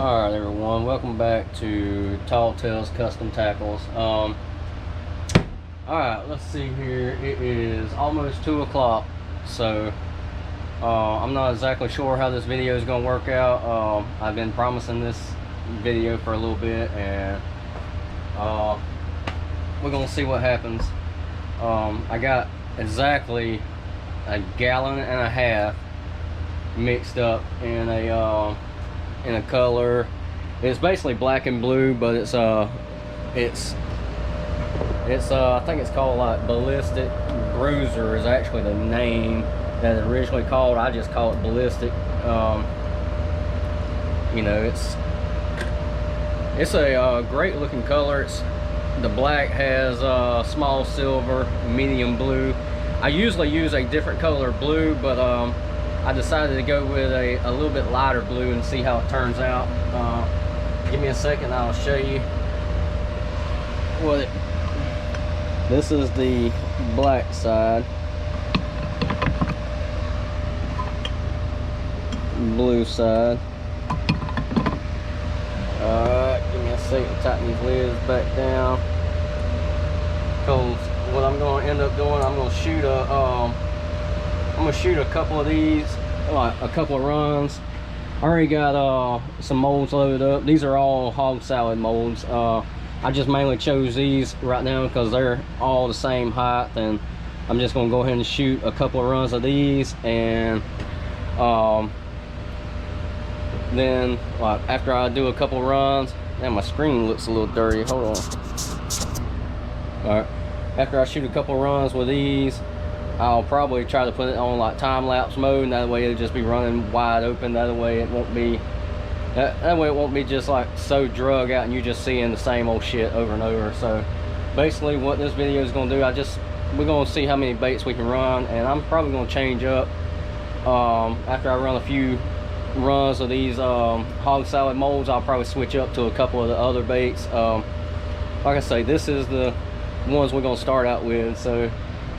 Alright everyone, welcome back to Tall Tales Custom Tackles. Alright, let's see here. It is almost 2 o'clock, so I'm not exactly sure how this video is going to work out. I've been promising this video for a little bit, and we're going to see what happens. I got exactly a gallon and a half mixed up in a color. It's basically black and blue, but it's I think it's called like Ballistic Bruiser is actually the name that it originally called. I just call it Ballistic. You know, it's a great looking color. The black has small silver, medium blue. I usually use a different color blue, but I decided to go with a little bit lighter blue and see how it turns out. Give me a second, I'll show you what this is the black side, blue side. Give me a second, tighten these lids back down, because what I'm going to end up doing, I'm going to shoot a couple of these, like a couple of runs. I already got some molds loaded up. These are all hog salad molds. I just mainly chose these right now because they're all the same height, and I'm just going to go ahead and shoot a couple of runs of these, and then like after I do a couple of runs, and my screen looks a little dirty, hold on. All right, after I shoot a couple of runs with these, I'll probably try to put it on like time-lapse mode, and that way it'll just be running wide open. That way it won't be that way it won't be just like so drug out and you just seeing the same old shit over and over. So basically what this video is going to do, we're going to see how many baits we can run, and I'm probably going to change up after I run a few runs of these hog salad molds. I'll probably switch up to a couple of the other baits. Like I say, this is the ones we're going to start out with. So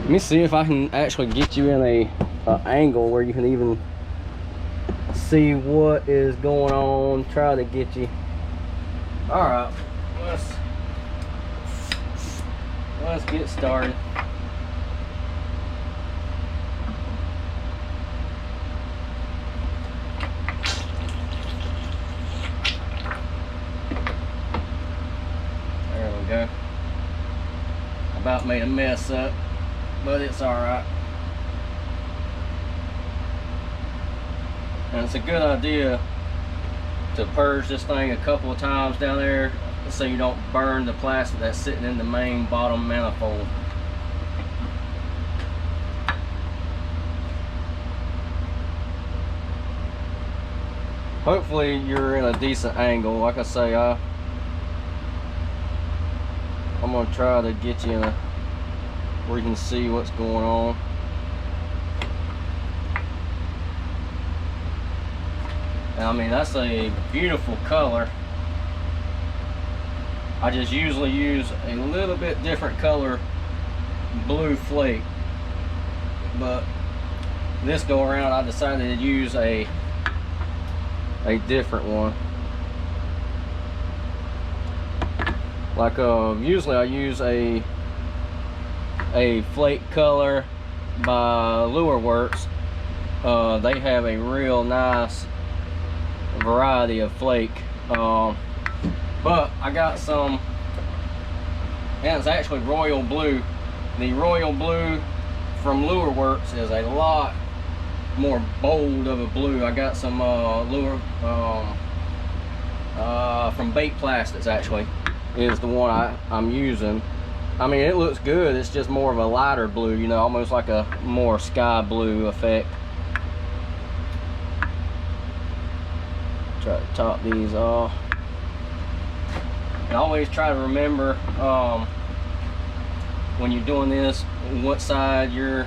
let me see if I can actually get you in a angle where you can even see what is going on. Try to get you. All right, let's get started. There we go. About made a mess up, but it's all right. And it's a good idea to purge this thing a couple of times down there so you don't burn the plastic that's sitting in the main bottom manifold. Hopefully you're in a decent angle. Like I say, I'm gonna try to get you in a where you can see what's going on. I mean, that's a beautiful color. I just usually use a little bit different color blue flake, but this go around I decided to use a different one. Like usually I use a flake color by Lure Works. They have a real nice variety of flake, but I got some, and it's actually royal blue. The royal blue from Lure Works is a lot more bold of a blue. I got some lure from Bait Plastics, actually is the one I'm using. I mean, it looks good. It's just more of a lighter blue, you know, almost like a more sky blue effect. Try to top these off. And always try to remember when you're doing this what side you're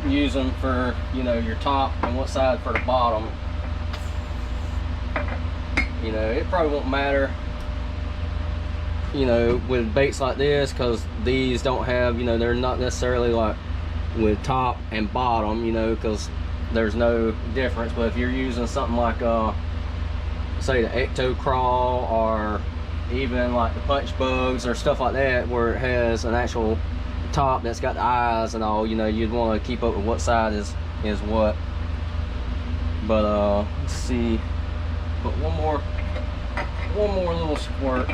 using for, you know, your top, and what side for the bottom. You know, it probably won't matter, you know, with baits like this, because these don't have, you know, they're not necessarily like with top and bottom, you know, because there's no difference. But if you're using something like say the ecto crawl, or even like the punch bugs or stuff like that, where it has an actual top that's got the eyes and all, you know, you'd want to keep up with what side is what. But let's see, put one more little squirt.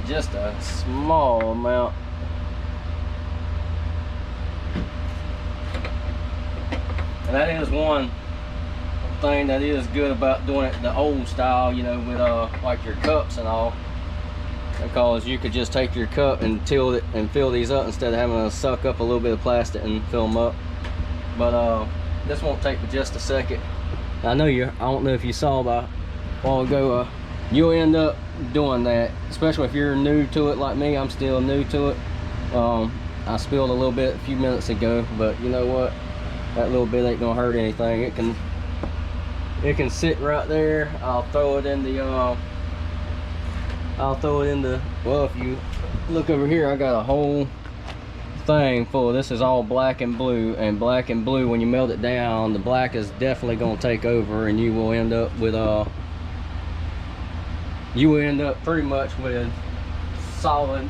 Just a small amount. And that is one thing that is good about doing it the old style, you know, with like your cups and all, because you could just take your cup and tilt it and fill these up instead of having to suck up a little bit of plastic and fill them up. But this won't take but just a second. I know I don't know if you saw by a while ago, you'll end up doing that, especially if you're new to it like me. I'm still new to it. I spilled a little bit a few minutes ago, but you know what, that little bit ain't gonna hurt anything. It can sit right there. I'll throw it in the well, if you look over here, I got a whole thing full. This is all black and blue, and black and blue, when you melt it down, the black is definitely gonna take over, and you will end up with pretty much with solid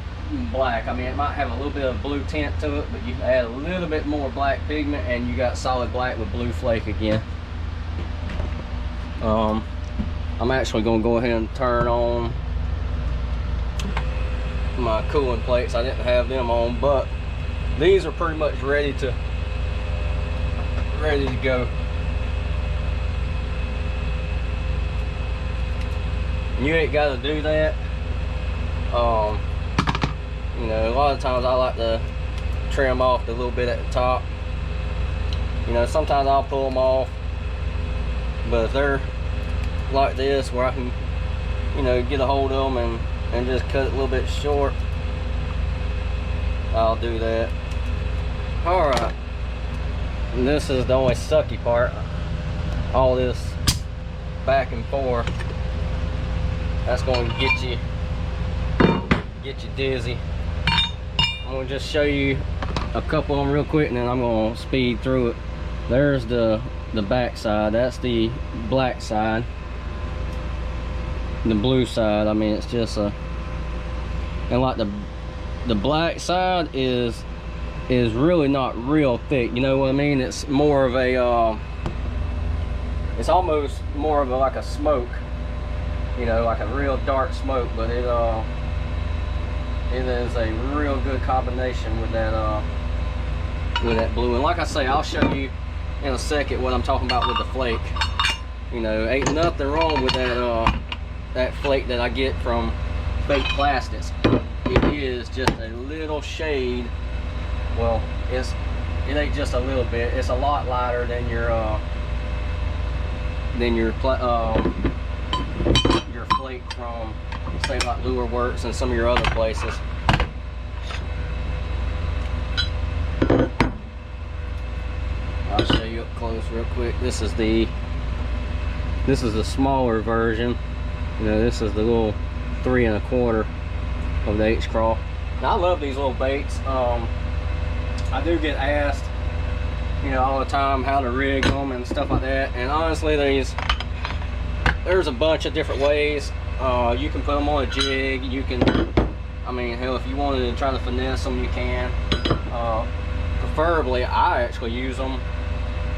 black. I mean, it might have a little bit of blue tint to it, but you add a little bit more black pigment and you got solid black with blue flake again. I'm actually going to go ahead and turn on my cooling plates. I didn't have them on, but these are pretty much ready to go. You ain't got to do that. You know, a lot of times I like to trim off the little bit at the top. You know, sometimes I'll pull them off, but if they're like this, where I can, you know, get a hold of them and just cut it a little bit short, I'll do that. All right, and this is the only sucky part. All this back and forth, that's going to get you dizzy. I'm going to just show you a couple of them real quick, and then I'm going to speed through it. There's the back side. That's the black side. The blue side, I mean, it's just and like the black side is really not real thick, you know what I mean? It's more of a it's almost more of like a smoke, you know, like a real dark smoke, but it is a real good combination with that blue. And like I say, I'll show you in a second what I'm talking about with the flake. You know, ain't nothing wrong with that flake that I get from fake plastics. It is just a little shade. Well, it ain't just a little bit. It's a lot lighter than your flake from, say, like Lure Works and some of your other places. I'll show you up close real quick. This is the smaller version. You know, this is the little 3 1/4 of the H-Crawl. Now, I love these little baits. I do get asked, you know, all the time how to rig them and stuff like that. And honestly, there's a bunch of different ways. You can put them on a jig. You can, I mean, hell, if you wanted to try to finesse them, you can. Preferably, I actually use them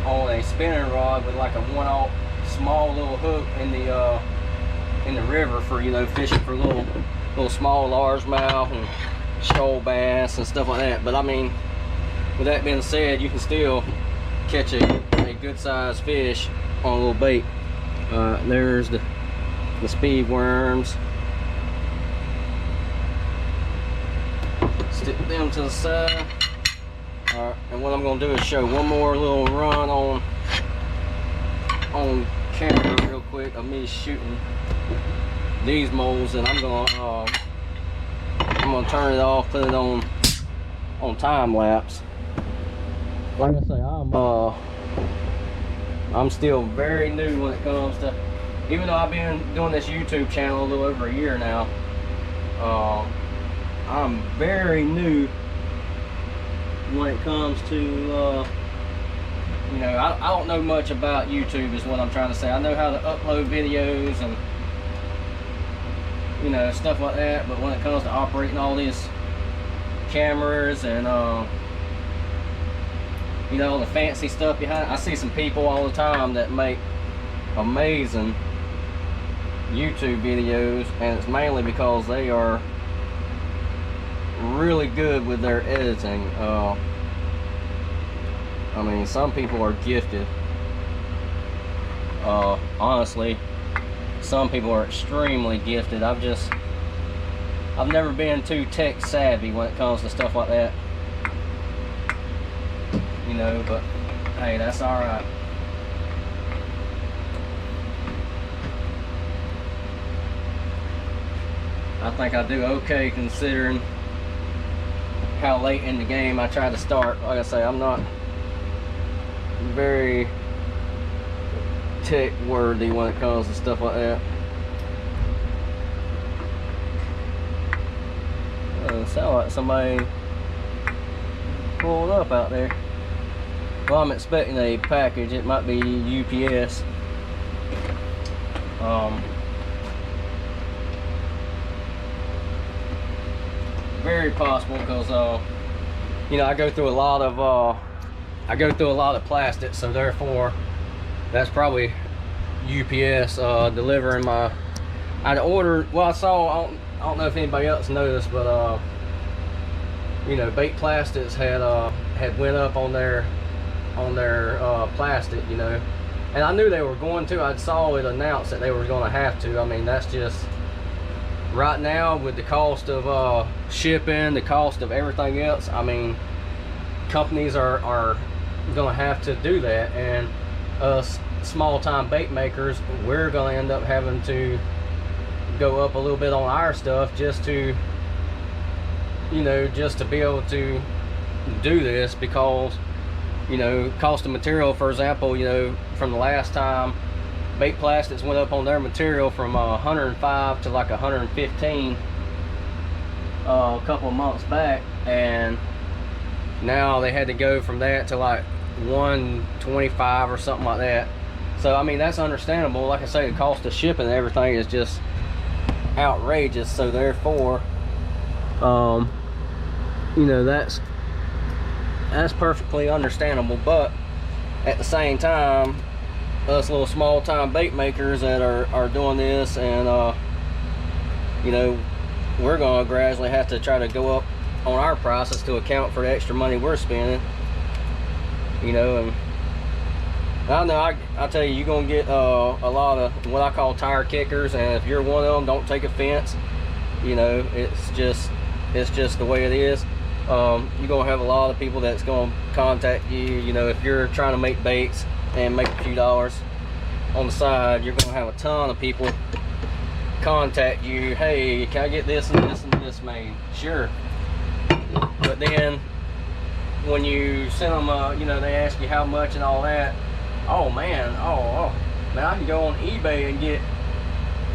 on a spinning rod with like a 1/0 small little hook in the river for, you know, fishing for little small largemouth and shoal bass and stuff like that. But I mean, with that being said, you can still catch a good sized fish on a little bait. There's the speed worms. Stick them to the side. Alright, and what I'm going to do is show one more little run on camera real quick of me shooting these moles, and I'm gonna turn it off, put it on time lapse. Like I say, I'm still very new when it comes to, even though I've been doing this YouTube channel a little over a year now, I'm very new when it comes to you know, I don't know much about YouTube is what I'm trying to say. I know how to upload videos and, you know, stuff like that, but when it comes to operating all these cameras and you know, the fancy stuff behind it, I see some people all the time that make amazing YouTube videos, and it's mainly because they are really good with their editing. I mean, some people are gifted. Honestly, some people are extremely gifted. I've never been too tech savvy when it comes to stuff like that. You know, but hey, that's alright. I think I do okay considering how late in the game I tried to start. Like I say, I'm not very tech worthy when it comes to stuff like that. Sound like somebody pulled up out there. Well, I'm expecting a package. It might be UPS. Very possible, because you know, I go through a lot of plastic, so therefore that's probably UPS delivering my. I'd ordered. Well, I saw. I don't know if anybody else noticed, but you know, Bait Plastics had went up on their plastic, you know, and I knew they were going to. I saw it announced that they were going to have to. I mean, that's just right now with the cost of shipping, the cost of everything else. I mean, companies are going to have to do that, and us small-time bait makers, we're going to end up having to go up a little bit on our stuff just to, you know, just to be able to do this, because, you know, cost of material, for example, you know, from the last time Bait Plastics went up on their material from 105 to like 115 a couple of months back, and now they had to go from that to like 125 or something like that. So I mean, that's understandable. Like I say, the cost of shipping and everything is just outrageous, so therefore you know, that's perfectly understandable. But at the same time, us little small-time bait makers that are doing this, and you know, we're gonna gradually have to try to go up on our prices to account for the extra money we're spending, you know. And I know, I tell you, you're gonna get a lot of what I call tire kickers, and if you're one of them, don't take offense. You know, it's just the way it is. You're gonna have a lot of people that's gonna contact you. You know, if you're trying to make baits and make a few dollars on the side, you're gonna have a ton of people contact you. Hey, can I get this and this and this made? Sure. But then when you send them, you know, they ask you how much and all that. Oh man, man, I can go on eBay and get,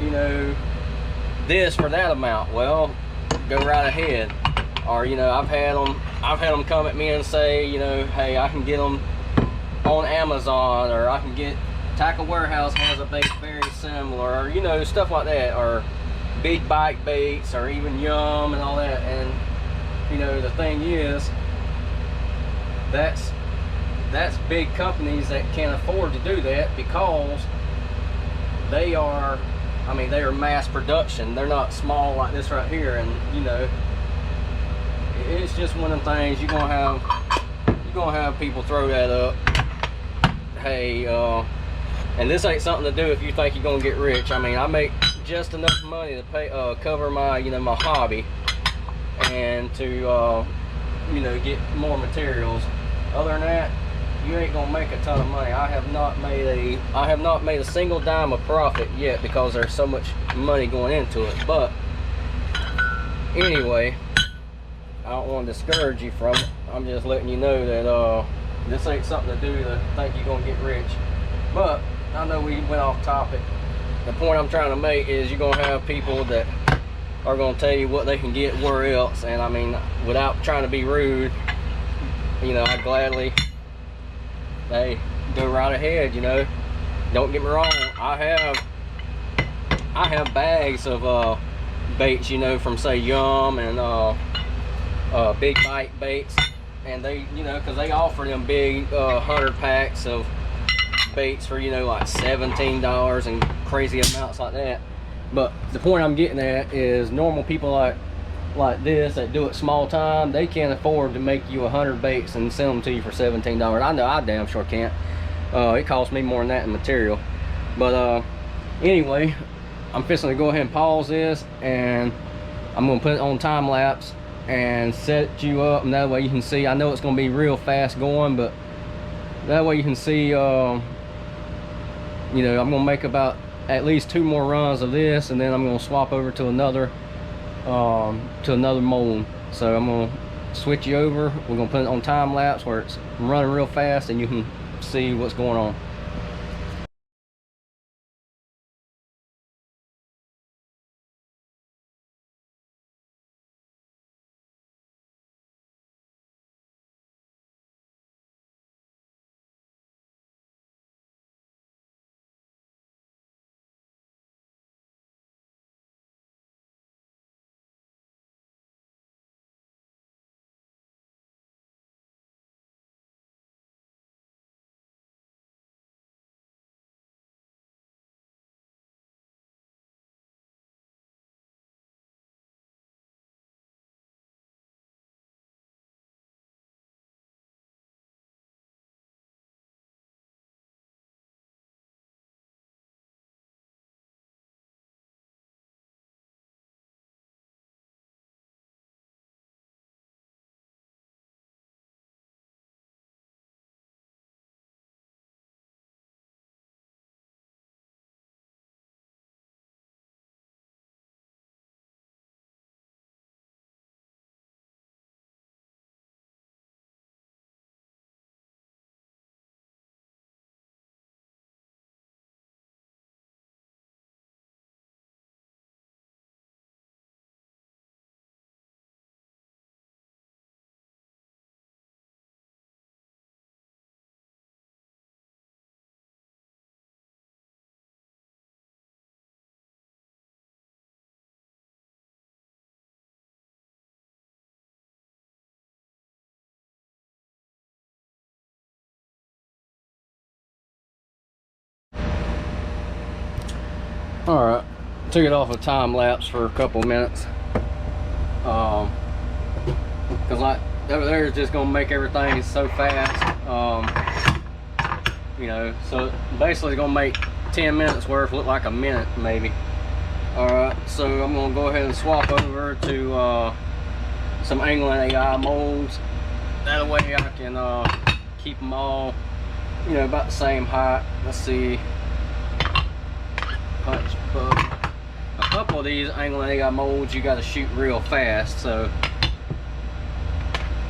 you know, this for that amount. Well, go right ahead. Or, you know, I've had them come at me and say, you know, hey, I can get them on Amazon, or I can get Tackle Warehouse has a bait very similar, or, you know, stuff like that, or Big Bite Baits, or even Yum and all that. And, you know, the thing is, that's big companies that can't afford to do that, because they are, I mean, they are mass production. They're not small like this right here. And, you know, it's just one of them things. You're gonna have people throw that up. Hey, and this ain't something to do if you think you're gonna get rich. I mean, I make just enough money to pay cover my, you know, my hobby, and to you know, get more materials. Other than that, you ain't gonna make a ton of money. I have not made a single dime of profit yet, because there's so much money going into it. But anyway, I don't want to discourage you from it. I'm just letting you know that this ain't something to do to think you're gonna get rich. But I know we went off topic. The point I'm trying to make is you're gonna have people that are gonna tell you what they can get where else. And I mean, without trying to be rude, you know, I gladly, hey, go right ahead, you know. Don't get me wrong, I have bags of baits, you know, from say Yum and Big Bite baits, and they, you know, because they offer them big 100 packs of baits for, you know, like $17 and crazy amounts like that. But the point I'm getting at is normal people like this that do it small time, they can't afford to make you 100 baits and sell them to you for $17. I know I damn sure can't. It costs me more than that in material. But anyway, I'm fixing to go ahead and pause this, and I'm gonna put it on time lapse and set you up, and that way you can see. I know it's gonna be real fast going, but that way you can see, you know, I'm gonna make about at least 2 more runs of this, and then I'm gonna swap over to another mold. So I'm gonna switch you over. We're gonna put it on time lapse where it's running real fast and you can see what's going on. All right, took it off a time lapse for a couple minutes, because like over there is just gonna make everything so fast, you know. So basically, it's gonna make 10 minutes worth look like a minute maybe. All right, so I'm gonna go ahead and swap over to some angling AI molds. That way I can keep them all, you know, about the same height. Let's see. Punch bug. A couple of these angling AI molds you got to shoot real fast, so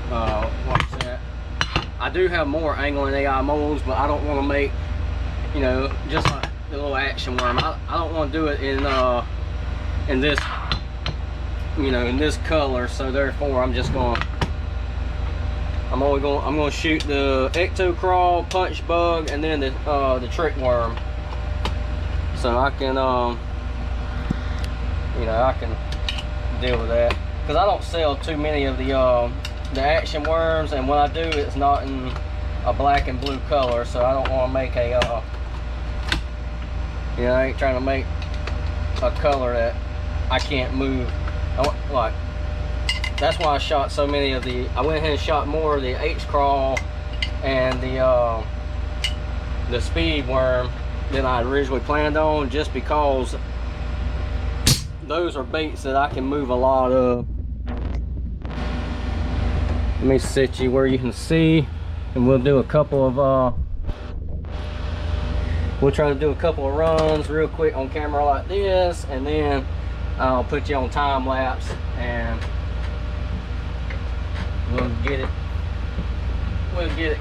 watch that. I do have more angling AI molds, but I don't want to make, you know, just like the little action worm. I don't want to do it in this, you know, in this color. So therefore, I'm gonna shoot the ecto crawl, punch bug, and then the trick worm. So I can, you know, I can deal with that, because I don't sell too many of the action worms, and when I do, it's not in a black and blue color. So I don't want to make a, you know, I ain't trying to make a color that I can't move. Like, that's why I shot so many of the. I went ahead and shot more of the H crawl and the speed worm than I originally planned on, just because those are baits that I can move a lot of. Let me sit you where you can see, and we'll do a couple of we'll try to do a couple of runs real quick on camera like this, and then I'll put you on time lapse and we'll get it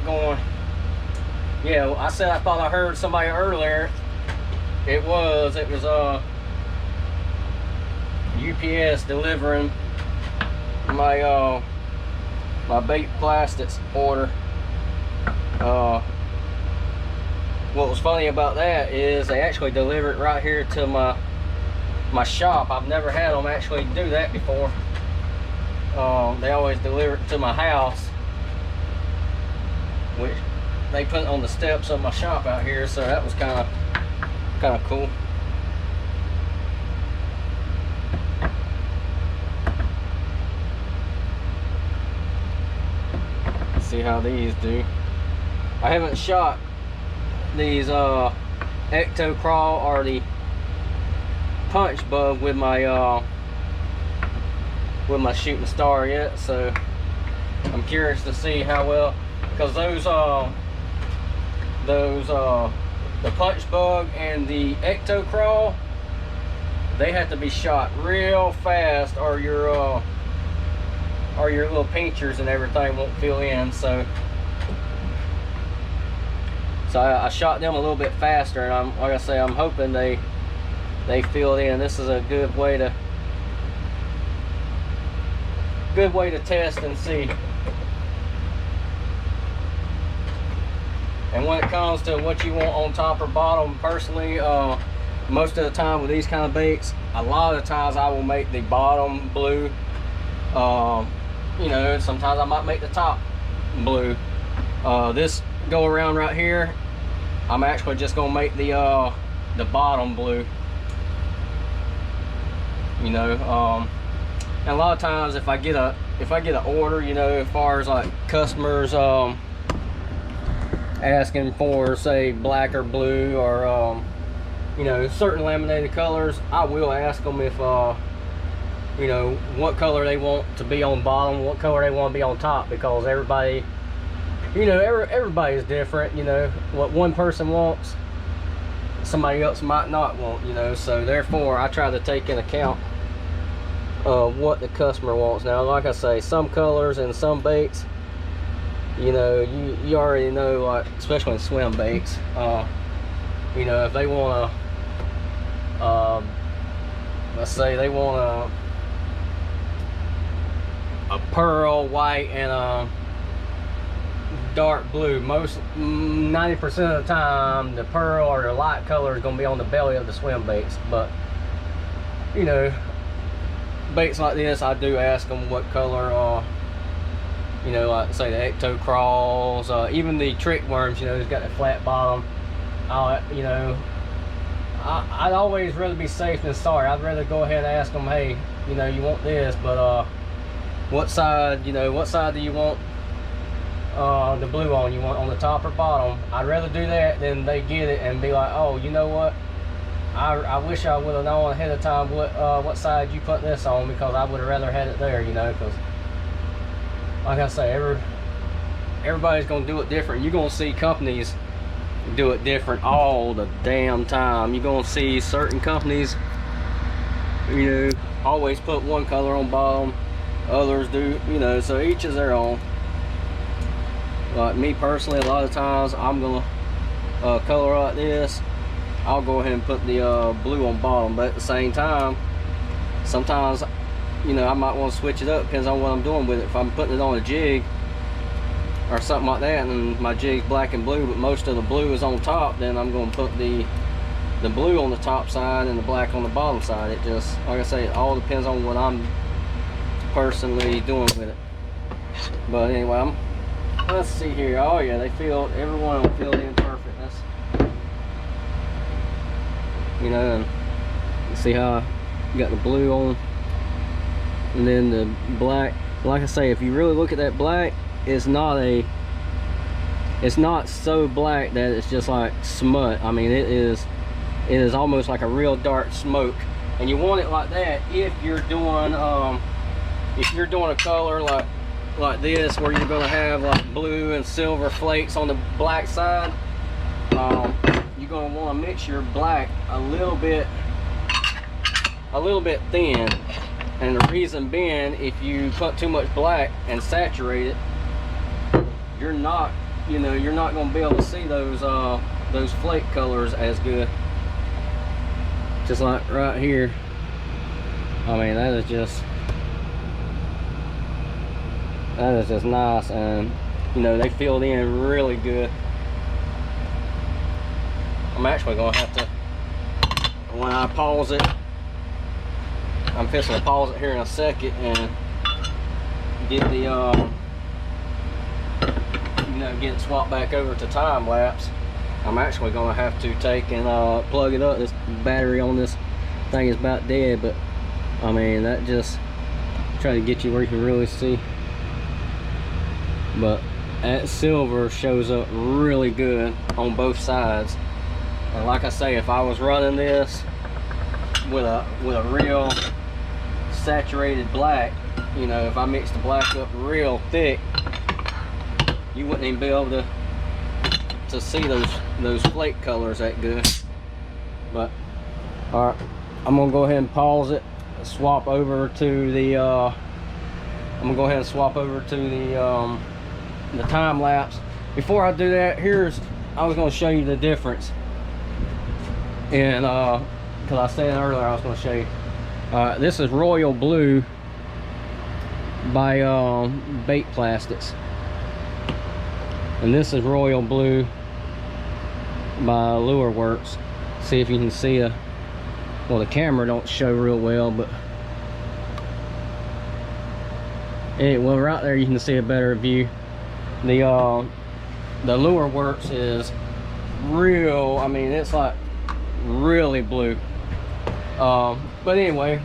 going. Yeah, well, I said I thought I heard somebody earlier. It was UPS delivering my my bait plastics order. What was funny about that is they actually deliver it right here to my shop. I've never had them actually do that before. They always deliver it to my house, which they put it on the steps of my shop out here, so that was kind of cool. Let's see how these do. I haven't shot these ecto crawl or the punch bug with my shooting star yet, so I'm curious to see how well, because the punch bug and the ecto crawl, they have to be shot real fast, or your little pinchers and everything won't fill in. So I shot them a little bit faster, and I'm, like I say, I'm hoping they fill in. This is a good way to test and see. And when it comes to what you want on top or bottom, personally, most of the time with these kind of baits, a lot of the times I will make the bottom blue. You know, sometimes I might make the top blue. This go around right here, I'm actually just gonna make the bottom blue. You know, and a lot of times if I get an order, you know, as far as like customers asking for, say, black or blue, or you know, certain laminated colors, I will ask them if you know, what color they want to be on bottom, what color they want to be on top, because everybody, you know, everybody's different. You know, what one person wants, somebody else might not want, you know, so therefore I try to take into account what the customer wants. Now, like I say, some colors and some baits, you know, you already know, like, especially in swim baits, you know, if they want to, let's say they want a pearl white and a dark blue, 90% of the time the pearl or the light color is going to be on the belly of the swim baits. But, you know, baits like this, I do ask them what color, you know, like say the ecto crawls, even the trick worms, you know, it's got that flat bottom. You know, I'd always rather be safe than sorry. I'd rather go ahead and ask them, hey, you know, you want this, but what side, you know, what side do you want the blue on? You want on the top or bottom? I'd rather do that than they get it and be like, oh, you know what, I wish I would have known ahead of time what side you put this on, because I would have rather had it there, you know, because like I say, everybody's gonna do it different. You're gonna see companies do it different all the damn time. You're gonna see certain companies, you know, always put one color on bottom, others do, you know, so each is their own. Like me personally, a lot of times I'm gonna color like this, I'll go ahead and put the blue on bottom, but at the same time, sometimes, you know, I might want to switch it up, depends on what I'm doing with it. If I'm putting it on a jig or something like that, and my jig's black and blue, but most of the blue is on top, then I'm going to put the blue on the top side and the black on the bottom side. It just, like I say, it all depends on what I'm personally doing with it. But anyway, let's see here. Oh yeah, they filled, every one of them filled in perfect. That's, you know, and you see how I got the blue on, and then the black. Like I say, if you really look at that black, it's not so black that it's just like smut. I mean, it is almost like a real dark smoke, and you want it like that if you're doing a color like this, where you're going to have like blue and silver flakes on the black side. You're going to want to mix your black a little bit thin, and the reason being, if you put too much black and saturate it, you're not going to be able to see those flake colors as good. Just like right here, I mean, that is just, That is just nice, and you know, they filled in really good. I'm actually gonna have to, when I pause it, I'm fixing to pause it here in a second and get the you know, get it swapped back over to time lapse. I'm actually gonna have to take and plug it up. This battery on this thing is about dead, but I mean, that just try to get you where you can really see. But that silver shows up really good on both sides. And like I say, if I was running this with a real saturated black, you know, if I mixed the black up real thick, you wouldn't even be able to see those flake colors that good. But all right, I'm gonna go ahead and pause it, swap over to the I'm gonna go ahead and swap over to the time lapse. Before I do that, I was gonna show you the difference. And because I said earlier I was gonna show you. This is Royal Blue by Bait Plastics, and this is Royal Blue by Lure Works. See if you can see well, the camera don't show real well, but well, right there you can see a better view. The Lure Works is real, I mean, it's like really blue. But anyway,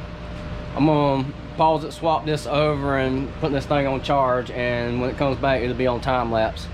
I'm gonna pause it, swap this over, and put this thing on charge, and when it comes back it'll be on time lapse.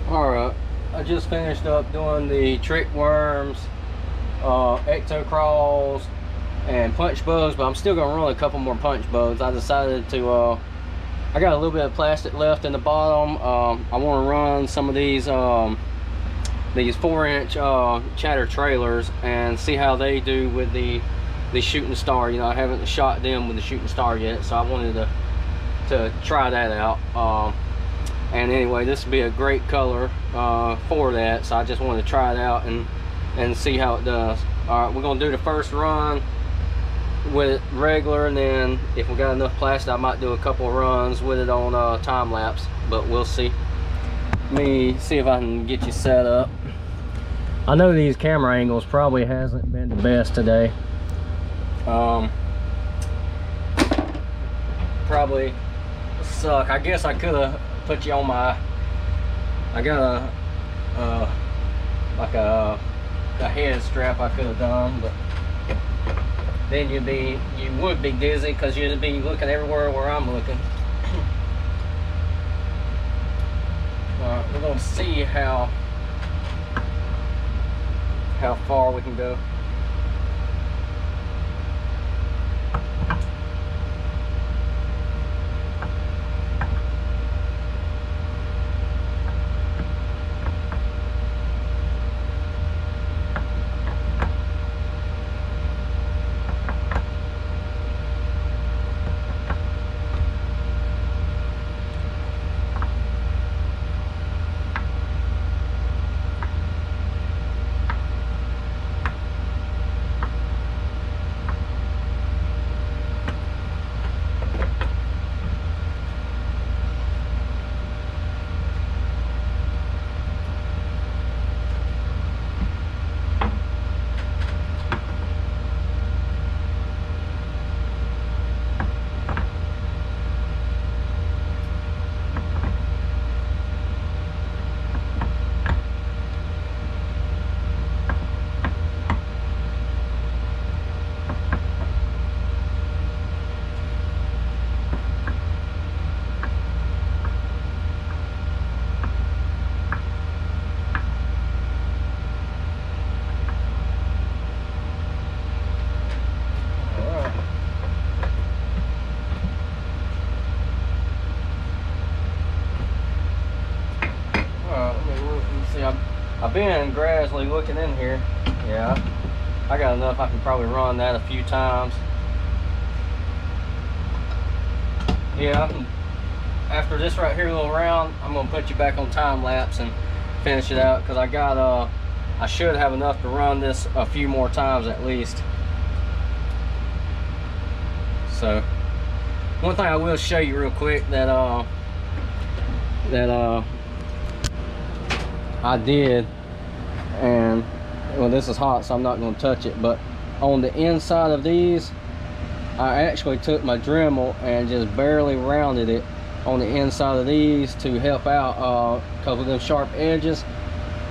Alright, I just finished up doing the trick worms, ecto crawls, and punch bugs, but I'm still gonna run a couple more punch bugs. I decided to I got a little bit of plastic left in the bottom. I want to run some of these 4-inch chatter trailers and see how they do with the shooting star. You know, I haven't shot them with the shooting star yet, so I wanted to try that out. And anyway, this would be a great color for that, so I just wanted to try it out and see how it does. All right, we're gonna do the first run with regular, and then if we got enough plastic, I might do a couple runs with it on time lapse, but we'll see. Let me see if I can get you set up. I know these camera angles probably hasn't been the best today. Probably suck. I guess I could have put you on my, I got like a head strap I could have done, but then you would be dizzy because you'd be looking everywhere where I'm looking. Alright, we're gonna see how far we can go. been gradually looking in here. Yeah, I got enough. I can probably run that a few times. Yeah, after this right here little round, I'm gonna put you back on time lapse and finish it out, because I should have enough to run this a few more times at least. So one thing I will show you real quick that I did, and well, this is hot, so I'm not going to touch it, but on the inside of these, I actually took my Dremel and just barely rounded it on the inside of these to help out, because of them sharp edges,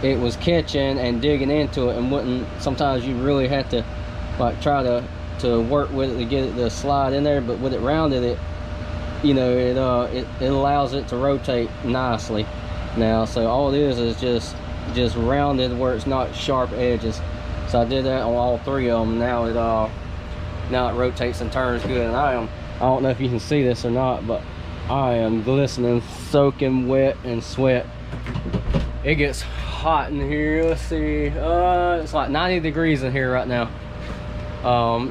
it was catching and digging into it, and wouldn't, sometimes you really have to like try to work with it to get it to slide in there. But with it rounded, it, you know, it allows it to rotate nicely now. So all it is just rounded where it's not sharp edges. So I did that on all three of them. Now it rotates and turns good. And I don't know if you can see this or not, but I am glistening, soaking wet in sweat. It gets hot in here. Let's see, it's like 90 degrees in here right now.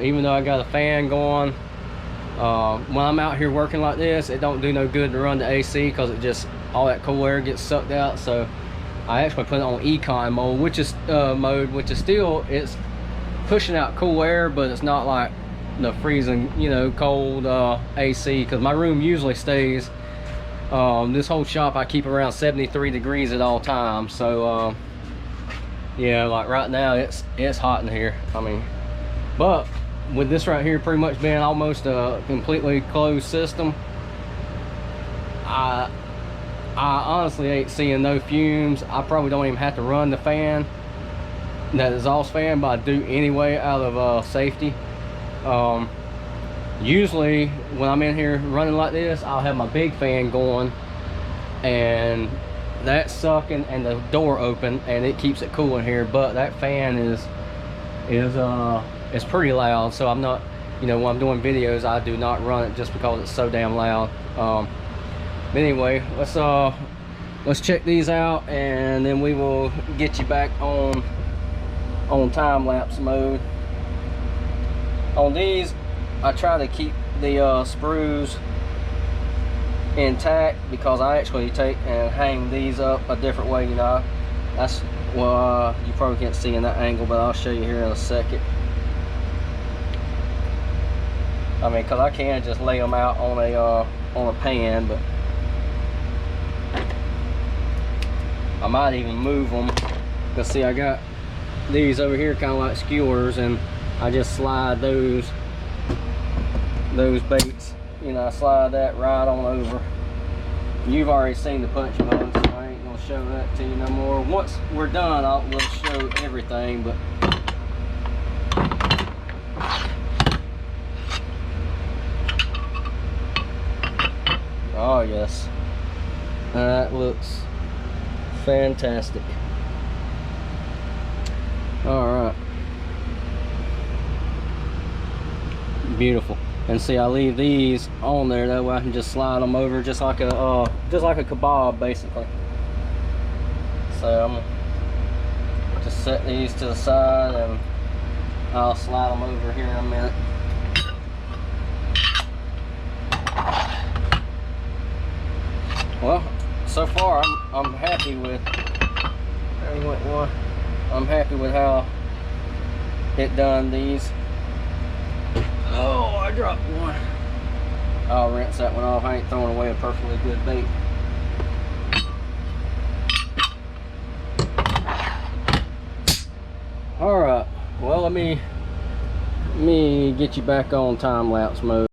Even though I got a fan going, when I'm out here working like this, it don't do no good to run the AC, because it just, all that cool air gets sucked out. So I actually put it on econ mode, which is still, it's pushing out cool air, but it's not like the freezing, you know, cold AC, because my room usually stays, this whole shop I keep around 73 degrees at all times. So yeah, like right now it's hot in here. I mean, but with this right here pretty much being almost a completely closed system, I honestly ain't seeing no fumes. I probably don't even have to run the fan, that exhaust fan, but I do anyway out of safety. Usually when I'm in here running like this, I'll have my big fan going and that's sucking and the door open, and it keeps it cool in here. But that fan is pretty loud, so I'm not, you know, when I'm doing videos, I do not run it just because it's so damn loud. But anyway, let's check these out, and then we will get you back on time lapse mode. On these, I try to keep the sprues intact, because I actually take and hang these up a different way, you know. That's, well, you probably can't see in that angle, but I'll show you here in a second. I mean, because I can just lay them out on a pan, but I might even move them. Because see, I got these over here kind of like skewers, and I just slide those baits, you know, I slide that right on over. You've already seen the punch bone, so I ain't gonna show that to you no more. Once we're done, we'll show everything. But oh yes, that looks fantastic. All right, beautiful. And see, I leave these on there, that way I can just slide them over just like a kebab basically. So I'm gonna just set these to the side, and I'll slide them over here in a minute. Well, so far I'm happy with, I'm happy with how it done these. Oh, I dropped one. I'll rinse that one off. I ain't throwing away a perfectly good bait. All right. Well, let me get you back on time lapse mode.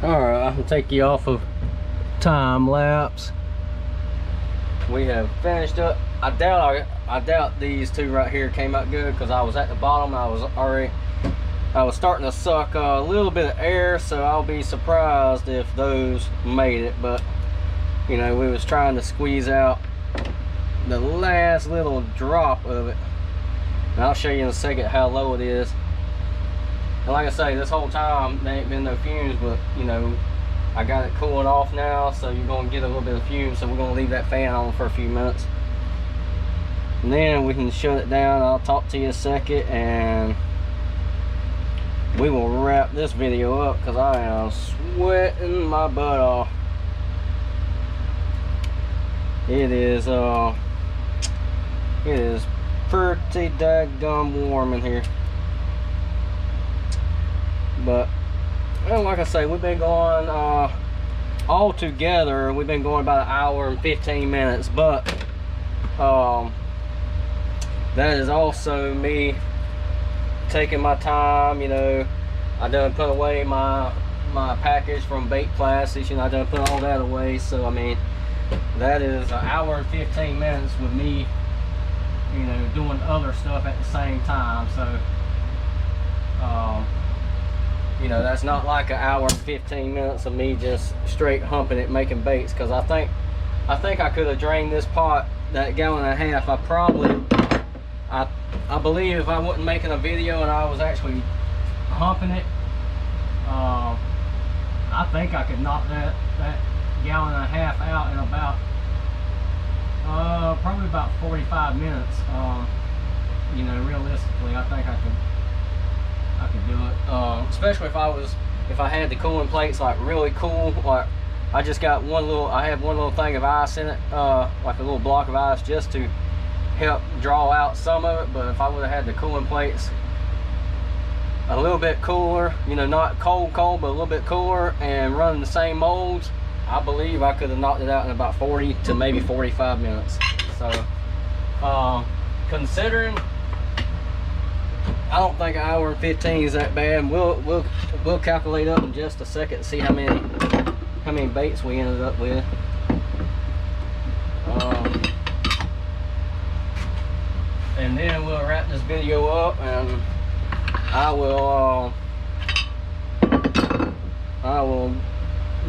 Alright, I'm gonna take you off of time lapse. We have finished up. I doubt these two right here came out good because I was at the bottom. I was starting to suck a little bit of air, so I'll be surprised if those made it. But you know, we was trying to squeeze out the last little drop of it. And I'll show you in a second how low it is. And like I say, this whole time there ain't been no fumes, but you know, I got it cooling off now, so you're gonna get a little bit of fumes. So we're gonna leave that fan on for a few minutes, and then we can shut it down. I'll talk to you a second, and we will wrap this video up because I am sweating my butt off. It is pretty daggum warm in here. But well, like I say, we've been going all together, we've been going about 1 hour and 15 minutes, but that is also me taking my time. You know, I done put away my package from bait plastics, and I done put all that away. So I mean, that is 1 hour and 15 minutes with me, you know, doing other stuff at the same time. So you know, that's not like 1 hour and 15 minutes of me just straight humping it, making baits. Because I think I could have drained this pot, that 1.5 gallons. I believe if I wasn't making a video and I was actually humping it, I think I could knock that 1.5 gallons out in about probably about 45 minutes. You know, realistically, I think I could do it, especially if I had the cooling plates like really cool. Like I just got I have one little thing of ice in it, like a little block of ice, just to help draw out some of it. But if I would have had the cooling plates a little bit cooler, you know, not cold but a little bit cooler, and running the same molds, I believe I could have knocked it out in about 40 to maybe 45 minutes. So considering, I don't think 1 hour and 15 is that bad. We'll calculate up in just a second to see how many baits we ended up with. And then we'll wrap this video up, and I will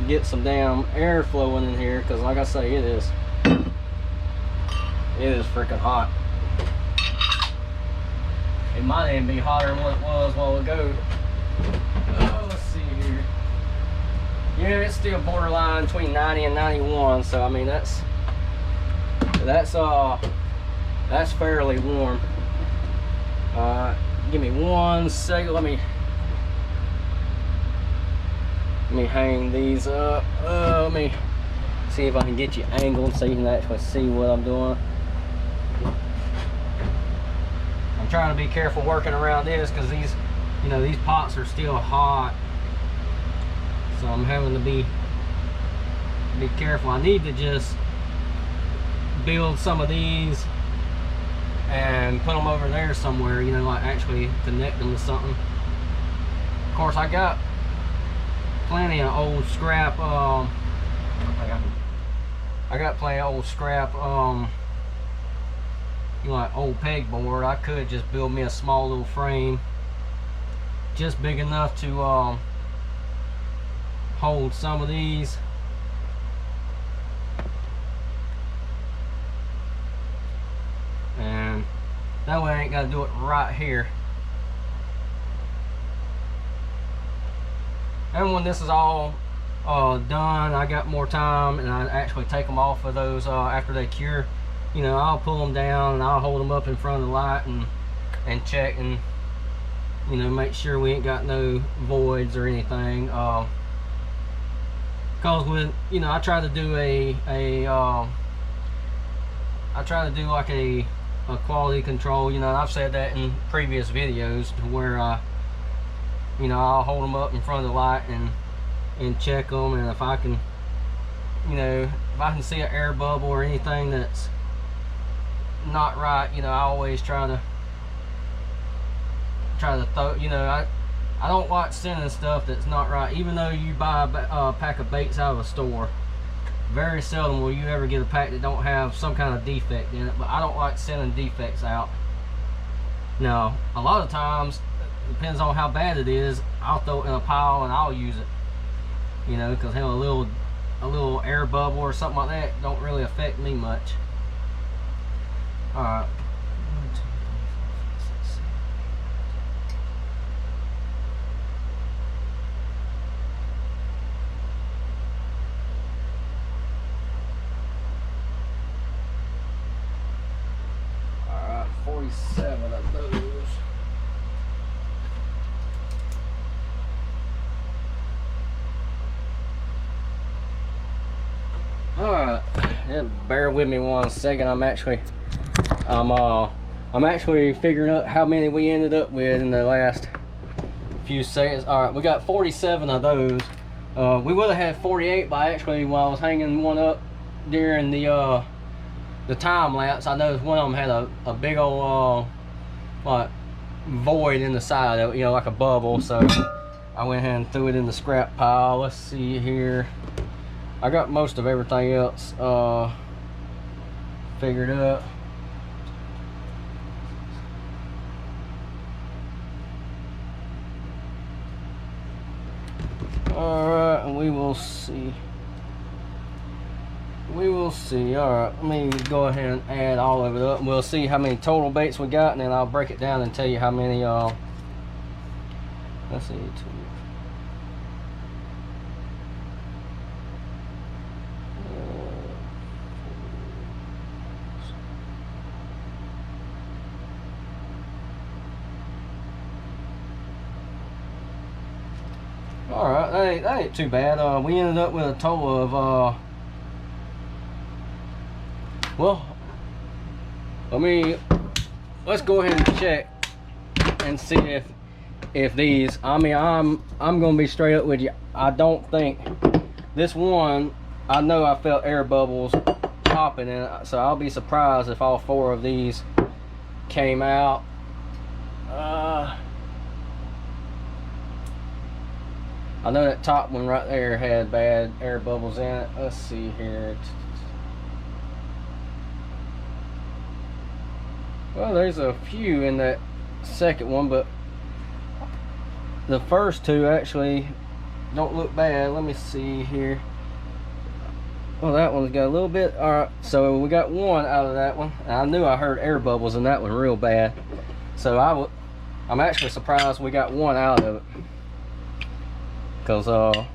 get some damn air flowing in here, because like I say, it is freaking hot. It might even be hotter than what it was a while ago. Oh, let's see here. Yeah, it's still borderline between 90 and 91. So I mean, that's fairly warm. Give me 1 second. Let me hang these up. Let me see if I can get you angled so you can actually see what I'm doing. I'm trying to be careful working around this because these pots are still hot, so I'm having to be careful. I need to just build some of these and put them over there somewhere, you know, like actually connect them to something. Of course, I got plenty of old scrap. I got plenty of old scrap. You know, like old pegboard. I could just build me a small little frame, just big enough to hold some of these. And that way I ain't got to do it right here. And when this is all done, I got more time, and I actually take them off of those after they cure. You know, I'll pull them down and I'll hold them up in front of the light and check, and you know, make sure we ain't got no voids or anything. Cause with, you know, I try to do like a quality control, you know, and I've said that in previous videos, to where you know, I'll hold them up in front of the light and check them, and if I can, you know, if I can see an air bubble or anything that's not right, you know, I always try to throw, you know, I don't like sending stuff that's not right. Even though you buy a pack of baits out of a store, very seldom will you ever get a pack that don't have some kind of defect in it. But I don't like sending defects out. Now, a lot of times, depends on how bad it is, I'll throw it in a pile and I'll use it. You know, because having a little air bubble or something like that don't really affect me much. All right. All right, 47 of those. Alright, yeah, bear with me 1 second. I'm actually figuring out how many we ended up with in the last few seconds. Alright, we got 47 of those. We would have had 48, but actually while I was hanging one up during the time lapse, I noticed one of them had a big old like void in the side of it, you know, like a bubble. So I went ahead and threw it in the scrap pile. Let's see here. I got most of everything else figured out. Alright, and we will see. We will see. Alright, let me go ahead and add all of it up, and we'll see how many total baits we got, and then I'll break it down and tell you how many let's see, Alright, that ain't too bad. We ended up with a total of well, let's go ahead and check and see if these, I mean, I'm gonna be straight up with you. I don't think this one, I know I felt air bubbles popping in it, so I'll be surprised if all 4 of these came out. I know that top one right there had bad air bubbles in it. Let's see here. Well, there's a few in that second one, but the first 2 actually don't look bad. Let me see here. Well, that one's got a little bit. Alright, so we got 1 out of that one. I knew I heard air bubbles in that one real bad. So I'm actually surprised we got 1 out of it. Because I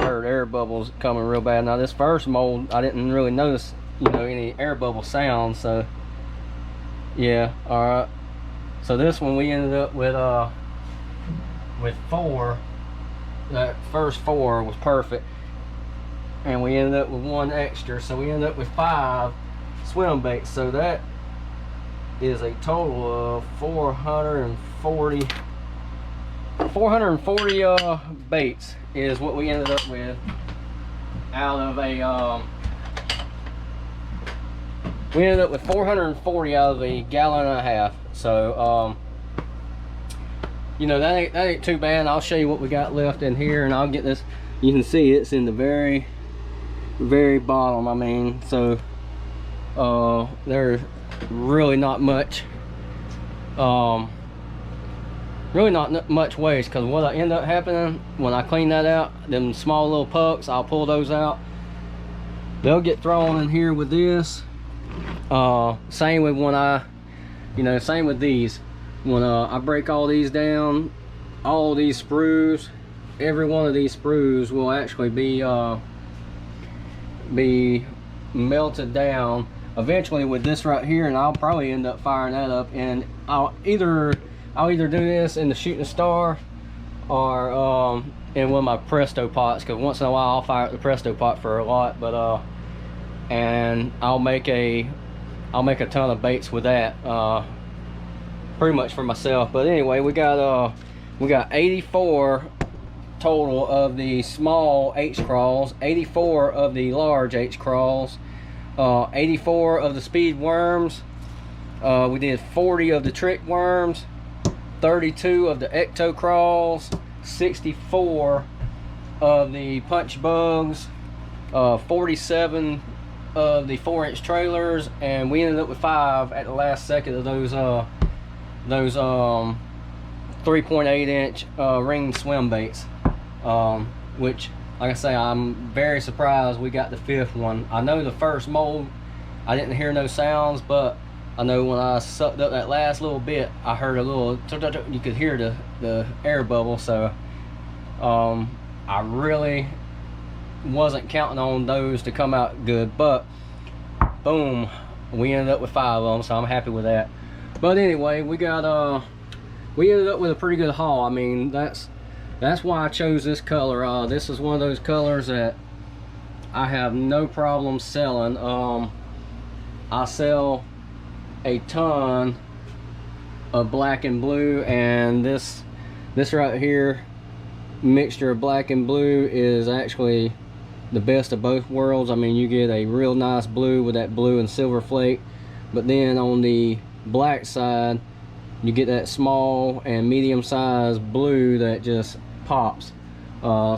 heard air bubbles coming real bad. Now this first mold, I didn't really notice, you know, any air bubble sound. So yeah, all right. So this one we ended up with 4. That first 4 was perfect, and we ended up with 1 extra. So we ended up with 5 swim baits. So that is a total of 440 baits is what we ended up with out of a we ended up with 440 out of a gallon and a half. So you know, that ain't too bad. I'll show you what we got left in here, and I'll get this. You can see it's in the very bottom. I mean, so there's really not much really not much waste, because what end up happening when I clean that out, them small little pucks, I'll pull those out. They'll get thrown in here with this. Same with when same with these. When I break all these down, all these sprues, every one of these sprues will actually be melted down eventually with this right here, and I'll probably end up firing that up, and I'll either do this in the shooting star or in one of my Presto pots, because once in a while I'll fire up the Presto pot for a lot. But and I'll make a ton of baits with that, pretty much for myself. But anyway, we got 84 total of the small H crawls, 84 of the large H crawls, 84 of the speed worms. We did 40 of the trick worms, 32 of the ecto crawls, 64 of the punch bugs, 47 of the 4-inch trailers, and we ended up with 5 at the last second of those 3.8-inch ring swim baits, which, like I say, I'm very surprised we got the 5th one. I know the first mold I didn't hear no sounds, but I know when I sucked up that last little bit, I heard a little, you could hear the air bubble. So I really wasn't counting on those to come out good, but boom, we ended up with 5 of them, so I'm happy with that. But anyway, we ended up with a pretty good haul. I mean, that's why I chose this color. This is one of those colors that I have no problem selling. I sell a ton of black and blue, and this right here, mixture of black and blue, is actually the best of both worlds. I mean, you get a real nice blue with that blue and silver flake, but then on the black side you get that small and medium sized blue that just pops.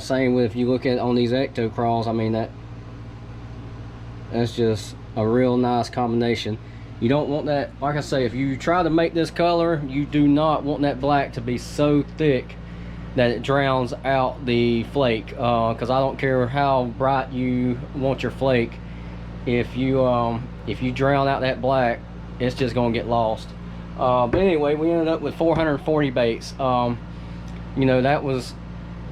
Same with, if you look at on these ecto crawls, I mean, that's just a real nice combination. You don't want that, like I say, if you try to make this color, you do not want that black to be so thick that it drowns out the flake, because I don't care how bright you want your flake, if you drown out that black, it's just gonna get lost. But anyway, we ended up with 440 baits. You know, that was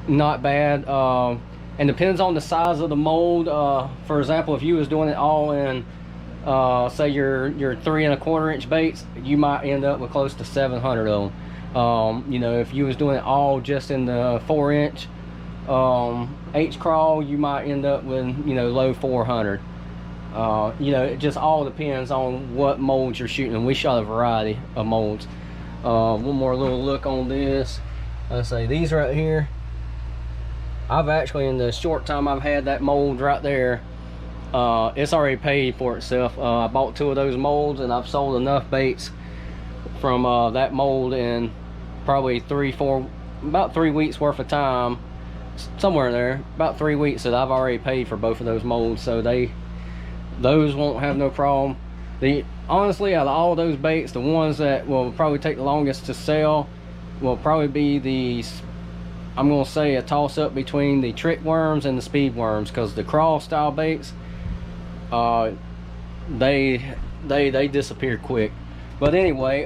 not bad, and depends on the size of the mold. For example, if you was doing it all in say your 3 1/4 inch baits, you might end up with close to 700 of them. You know, if you was doing it all just in the 4-inch H crawl, you might end up with, you know, low 400. You know, it just all depends on what molds you're shooting, and we shot a variety of molds. One more little look on this. Let's say these right here, I've actually, in the short time I've had that mold right there, it's already paid for itself. I bought 2 of those molds, and I've sold enough baits from that mold in probably about 3 weeks worth of time, somewhere in there, about 3 weeks, that I've already paid for both of those molds. So those won't have no problem. Honestly, out of all those baits, the ones that will probably take the longest to sell will probably be I'm gonna say a toss up between the trick worms and the speed worms, because the crawl style baits, they disappear quick. But anyway,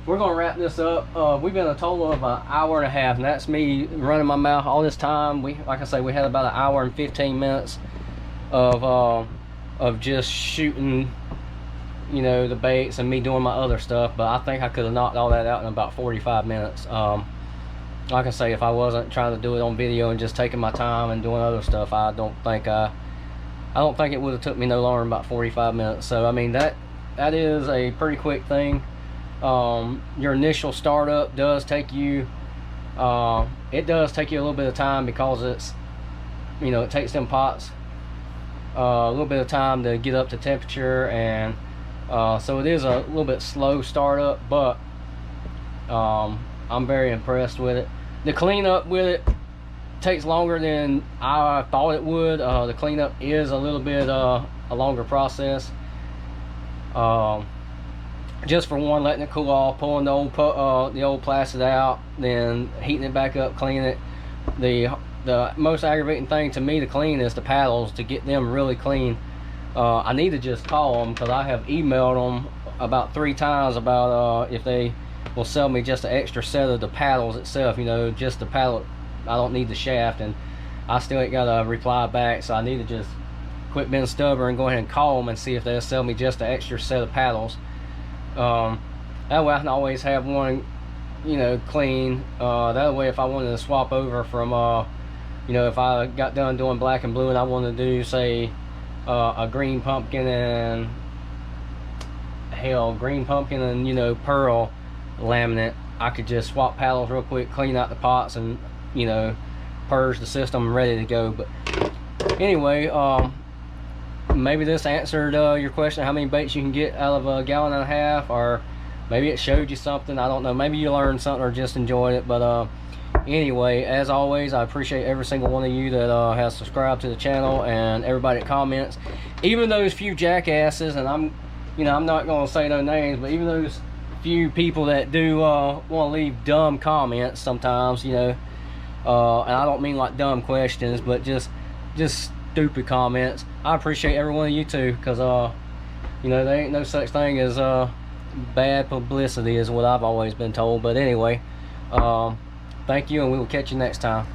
we're gonna wrap this up. We've been a total of an hour and a half, and that's me running my mouth all this time. Like I say, we had about an hour and 15 minutes of just shooting, you know, the baits, and me doing my other stuff. But I think I could have knocked all that out in about 45 minutes. Like I say, if I wasn't trying to do it on video and just taking my time and doing other stuff, I don't think it would have took me no longer than about 45 minutes. So I mean, that is a pretty quick thing. Your initial startup does take you, it does take you a little bit of time, because it's, you know, it takes them pots a little bit of time to get up to temperature, and so it is a little bit slow startup, but I'm very impressed with it. The cleanup with it takes longer than I thought it would. The cleanup is a little bit a longer process. Just for one, letting it cool off, pulling the old plastic out, then heating it back up, cleaning it. The most aggravating thing to me to clean is the paddles, to get them really clean. I need to just call them, because I have emailed them about 3 times about if they will sell me just an extra set of the paddles itself, you know, just the paddle. I don't need the shaft, and I still ain't got a reply back. So I need to just quit being stubborn and go ahead and call them and see if they'll sell me just an extra set of paddles. That way I can always have one, you know, clean. That way, if I wanted to swap over from you know, if I got done doing black and blue and I wanted to do, say, a green pumpkin and you know, pearl laminate, I could just swap paddles real quick, clean out the pots, and, you know, purge the system, ready to go. But anyway, maybe this answered your question, how many baits you can get out of a 1.5 gallons, or maybe it showed you something. I don't know, maybe you learned something or just enjoyed it. But anyway, as always, I appreciate every single one of you that has subscribed to the channel, and everybody that comments, even those few jackasses. And I'm not gonna say no names, but even those few people that do want to leave dumb comments sometimes, and I don't mean like dumb questions, but just stupid comments. I appreciate every one of you too, because there ain't no such thing as bad publicity, is what I've always been told. But anyway, thank you, and we will catch you next time.